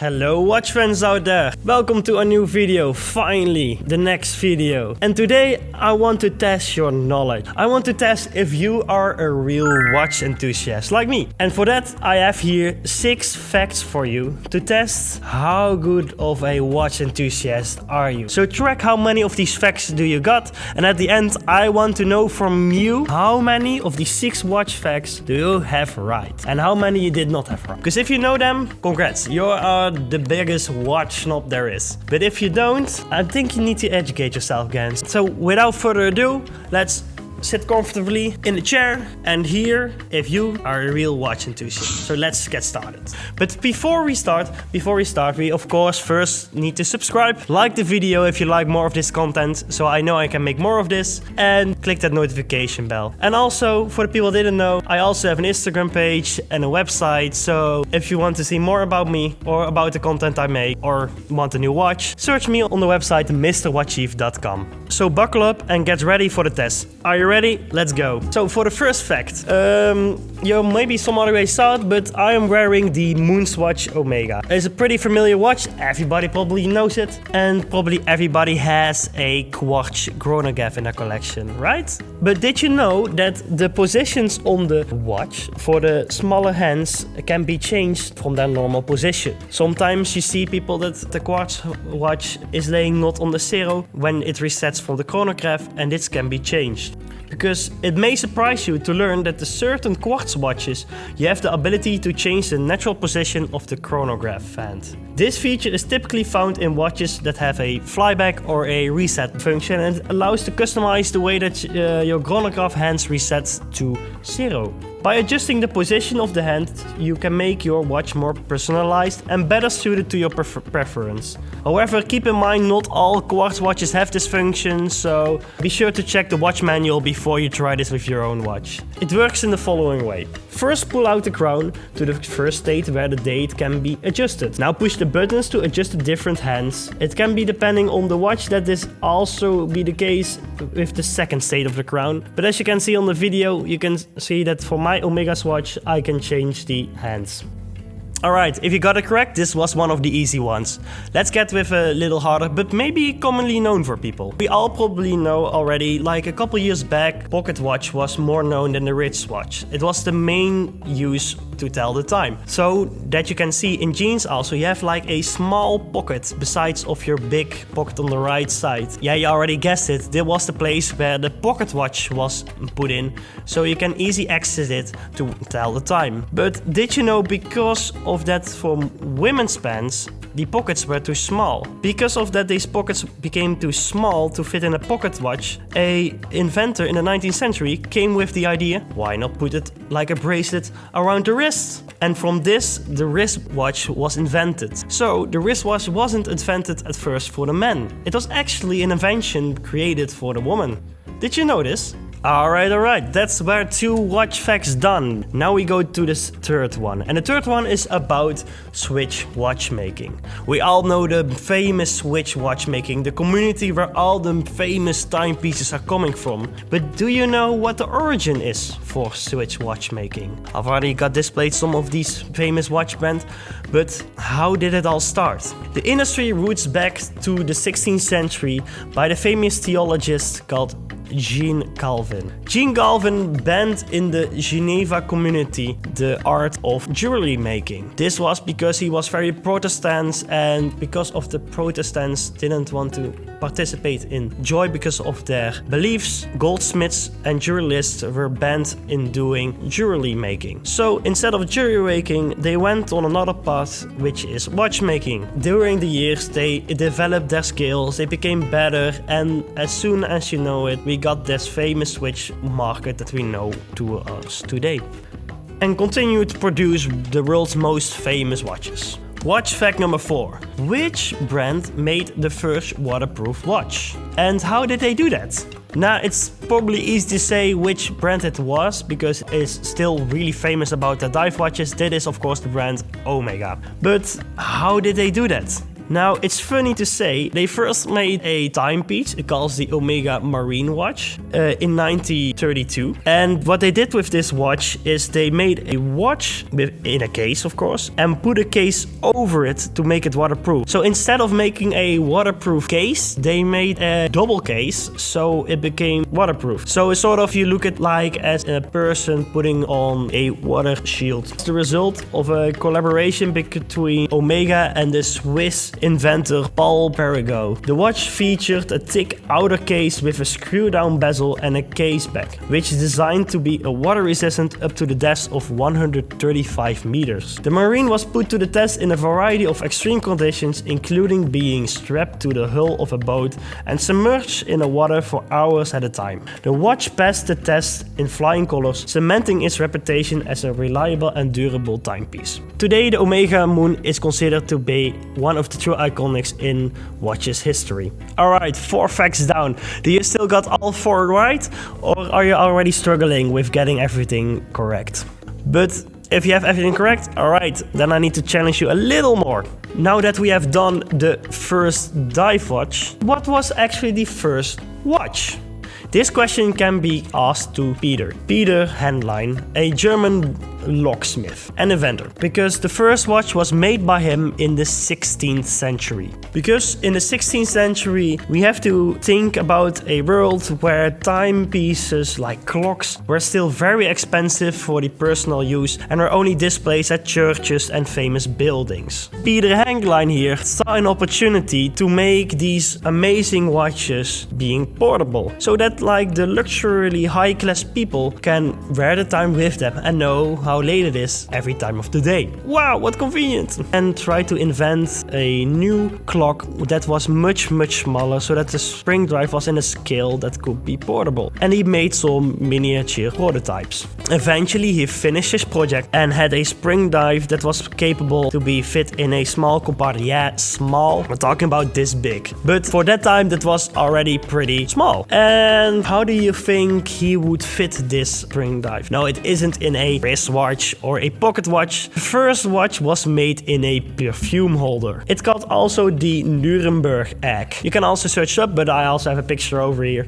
Hello watch fans out there, welcome to a new video, finally, the next video. And today I want to test your knowledge. I want to test if you are a real watch enthusiast like me. And for that I have here 6 facts for you to test how good of a watch enthusiast are you. So track how many of these facts do you got, and at the end I want to know from you how many of these 6 watch facts do you have right and how many you did not have right. Because if you know them, congrats, you are the biggest watch snob there is. But if you don't, I think you need to educate yourself again. So without further ado, let's sit comfortably in the chair and hear if you are a real watch enthusiast. So let's get started. But before we start, we of course first need to subscribe, like the video if you like more of this content, so I know I can make more of this, and click that notification bell. And also, for the people who didn't know, I also have an Instagram page and a website, so if you want to see more about me or about the content I make or want a new watch, search me on the website mrwatchief.com. So buckle up and get ready for the test. Are you ready? Let's go. So for the first fact, you maybe some other way saw it, but I am wearing the Moonswatch Omega. It's a pretty familiar watch, everybody probably knows it, and probably everybody has a Quartz chronograph in their collection, right? But did you know that the positions on the watch for the smaller hands can be changed from their normal position? Sometimes you see people that the Quartz watch is laying not on the 0 when it resets from the chronograph, and this can be changed. Because it may surprise you to learn that the certain Quartz watches, you have the ability to change the natural position of the chronograph hand. This feature is typically found in watches that have a flyback or a reset function, and it allows to customize the way that your chronograph hands reset to 0. By adjusting the position of the hand, you can make your watch more personalized and better suited to your preference. However, keep in mind not all Quartz watches have this function, so be sure to check the watch manual before you try this with your own watch. It works in the following way. First, pull out the crown to the first state where the date can be adjusted. Now push the buttons to adjust the different hands. It can be depending on the watch that this also be the case with the second state of the crown. But as you can see on the video, you can see that for my Omega's watch, I can change the hands. Alright, if you got it correct, this was one of the easy ones. Let's get with a little harder, but maybe commonly known for people. We all probably know already, like a couple years back, pocket watch was more known than the wristwatch. It was the main use to tell the time. So that you can see in jeans also, you have like a small pocket besides of your big pocket on the right side. Yeah, you already guessed it, this was the place where the pocket watch was put in, so you can easily access it to tell the time. But did you know, because of that, for women's pants the pockets were too small. Because of that, these pockets became too small to fit in a pocket watch. An inventor in the 19th century came with the idea, why not put it like a bracelet around the wrist? And from this, the wristwatch was invented. So the wristwatch wasn't invented at first for the men. It was actually an invention created for the woman. Did you know this? Alright, that's where 2 watch facts done. Now we go to this third one. And the third one is about Switch watchmaking. We all know the famous Switch watchmaking, the community where all the famous timepieces are coming from. But do you know what the origin is for Switch watchmaking? I've already got displayed some of these famous watch brands, but how did it all start? The industry roots back to the 16th century by the famous theologist called Jean Calvin. Jean Calvin banned in the Geneva community the art of jewelry making. This was because he was very Protestant, and because of the Protestants didn't want to participate in joy because of their beliefs, goldsmiths and jewelerists were banned in doing jewelry making. So instead of jewelry making, they went on another path, which is watchmaking. During the years, they developed their skills, they became better, and as soon as you know it, we got this famous Switch market that we know to us today, and continue to produce the world's most famous watches. Watch fact number 4. Which brand made the first waterproof watch? And how did they do that? Now, it's probably easy to say which brand it was, because it's still really famous about the dive watches. That is, of course, the brand Omega. But how did they do that? Now, it's funny to say, they first made a timepiece, it calls the Omega Marine Watch, in 1932. And what they did with this watch is they made a watch in a case, of course, and put a case over it to make it waterproof. So instead of making a waterproof case, they made a double case, so it became waterproof. So it's sort of, you look at like as a person putting on a water shield. It's the result of a collaboration between Omega and the Swiss inventor Paul Perigot. The watch featured a thick outer case with a screw-down bezel and a case back, which is designed to be water-resistant up to the depth of 135 meters. The Marine was put to the test in a variety of extreme conditions, including being strapped to the hull of a boat and submerged in the water for hours at a time. The watch passed the test in flying colors, cementing its reputation as a reliable and durable timepiece. Today, the Omega Moon is considered to be one of the true iconics in watches history. Alright, 4 facts down. Do you still got all 4 right? Or are you already struggling with getting everything correct? But if you have everything correct, alright, then I need to challenge you a little more. Now that we have done the first dive watch, what was actually the first watch? This question can be asked to Peter Handlein, a German locksmith and inventor, because the first watch was made by him in the 16th century. Because in the 16th century, we have to think about a world where timepieces like clocks were still very expensive for the personal use and were only displayed at churches and famous buildings. Peter Handlein here saw an opportunity to make these amazing watches being portable, so that like the luxuriously high-class people can wear the time with them and know how late it is every time of the day. Wow, what convenient! And try to invent a new clock that was much smaller, so that the spring drive was in a scale that could be portable. And he made some miniature prototypes. Eventually he finished his project and had a spring drive that was capable to be fit in a small compartment. Yeah, small. We're talking about this big. But for that time that was already pretty small. And how do you think he would fit this spring drive? No, it isn't in a wristwatch or a pocket watch. The first watch was made in a perfume holder. It's called also the Nuremberg egg. You can also search up, but I also have a picture over here.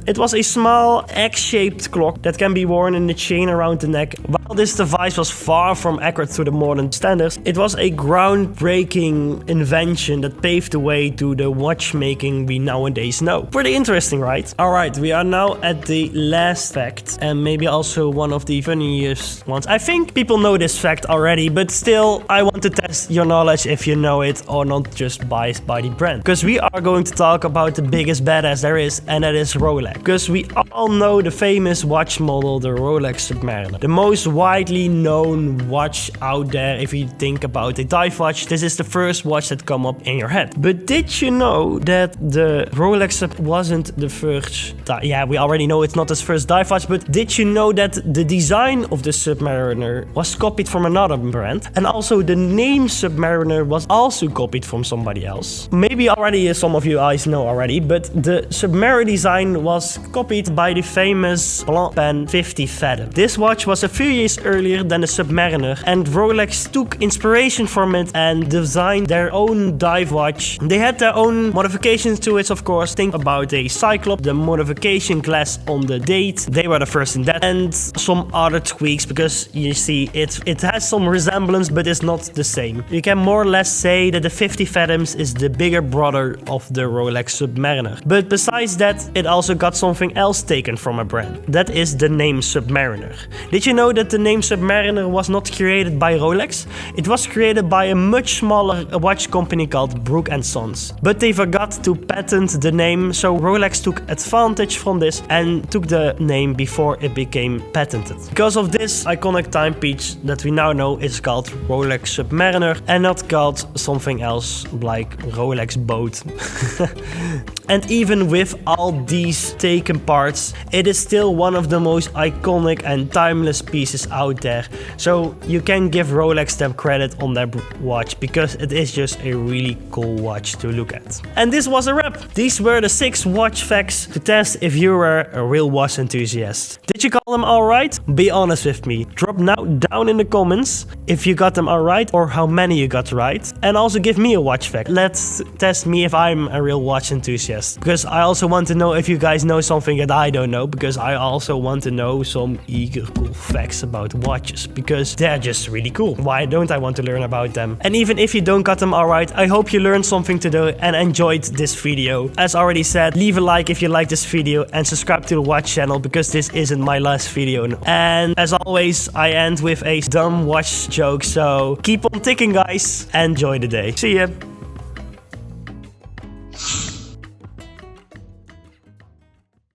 It was a small egg-shaped clock that can be worn in a chain around the neck. While this device was far from accurate to the modern standards, it was a groundbreaking invention that paved the way to the watchmaking we nowadays know. Pretty interesting, right? Alright, we are now at the last fact, and maybe also one of the funniest ones. I think people know this fact already, but still, I want to test your knowledge if you know it or not just biased by the brand. Because we are going to talk about the biggest badass there is, and that is Rolex. Because we all know the famous watch model, the Rolex Submariner. The most widely known watch out there. If you think about a dive watch, this is the first watch that come up in your head. But did you know that the Rolex wasn't the first... Yeah, we already know it's not his first dive watch, but did you know that the design of the Submariner was copied from another brand? And also the name Submariner was also copied from somebody else. Maybe already some of you guys know already, but the Submariner design was copied by the famous Blancpain 50 Fathom. This watch was a few years earlier than the Submariner, and Rolex took inspiration from it and designed their own dive watch. They had their own modifications to it, of course. Think about a Cyclops, the modification glass on the date. They were the first in that, and some other tweaks, because you see it has some resemblance, but it's not the same. You can more or less say that the 50 Fathoms is the bigger brother of the Rolex Submariner. But besides that, it also got something else taken from a brand. That is the name Submariner. Did you know that the name Submariner was not created by Rolex? It was created by a much smaller watch company called Brook & Sons. But they forgot to patent the name, so Rolex took advantage from this and took the name before it became patented. Because of this iconic timepiece that we now know is called Rolex Submariner and not called something else like Rolex boat. And even with all these taken parts, it is still one of the most iconic and timeless pieces out there. So you can give Rolex them credit on their watch, because it is just a really cool watch to look at. And this was a wrap. These were the 6 watch facts to test if you were a real watch enthusiast. Did you call them alright? Be honest with me. Drop now down in the comments if you got them alright or how many you got right. And also give me a watch fact. Let's test me if I'm a real watch enthusiast. Because I also want to know if you guys know something that I don't know. Because I also want to know some eager cool facts about watches. Because they're just really cool. Why don't I want to learn about them? And even if you don't got them alright, I hope you learned something today and enjoyed this video. As already said, leave a like if you like this video and subscribe to the watch channel, because this isn't my last video. And as always, I end with a dumb watch joke, so keep on ticking guys, enjoy the day. See ya!